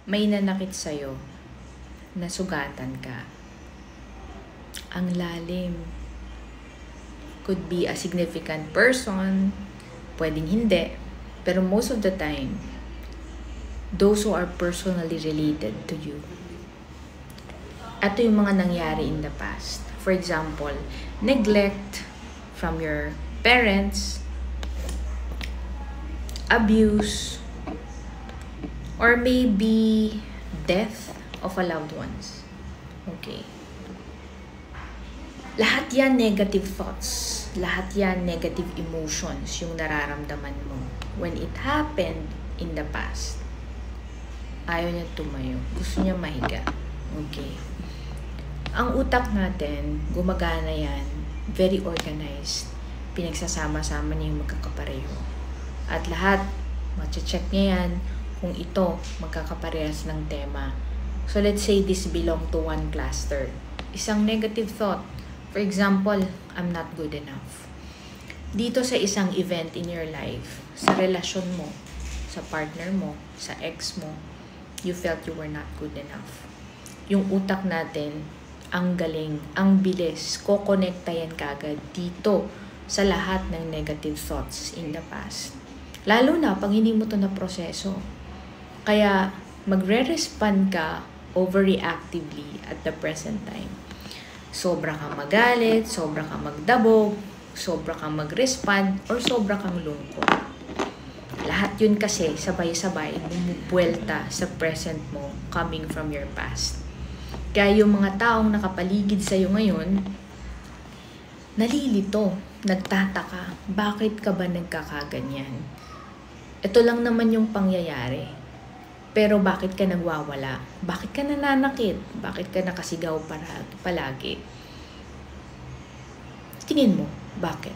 may nanakit sa'yo, nasugatan ka. Ang lalim. Could be a significant person, pwedeng hindi. Pero most of the time, those who are personally related to you. Ito yung mga nangyari in the past. For example, neglect from your parents, abuse, or maybe death of a loved ones. Okay. Lahat yan negative thoughts. Lahat yan negative emotions yung nararamdaman mo. When it happened in the past, ayaw niya tumayo. Gusto niya mahiga. Okay. Ang utak natin, gumagana yan. Very organized. Pinagsasama-sama niya yung magkakapareho. At lahat, mache-check niya yan kung ito magkakaparehas ng tema. So let's say this belong to one cluster. Isang negative thought. For example, I'm not good enough. Dito sa isang event in your life, sa relasyon mo, sa partner mo, sa ex mo, you felt you were not good enough. Yung utak natin, ang galing, ang bilis, kokonekta yan kagad dito sa lahat ng negative thoughts in the past. Lalo na pag hindi mo ito na proseso. Kaya magre-respond ka overreactively at the present time. Sobra kang magalit, sobra kang magdabog, sobra kang mag-respond, or sobra kang lungkot. Lahat yun kasi sabay-sabay bumubuelta sa present mo coming from your past. Kaya yung mga taong nakapaligid sa'yo ngayon, nalilito, nagtataka, bakit ka ba nagkakaganyan? Ito lang naman yung pangyayari. Pero bakit ka nagwawala? Bakit ka nananakit? Bakit ka nakasigaw palagi? Tingin mo, bakit?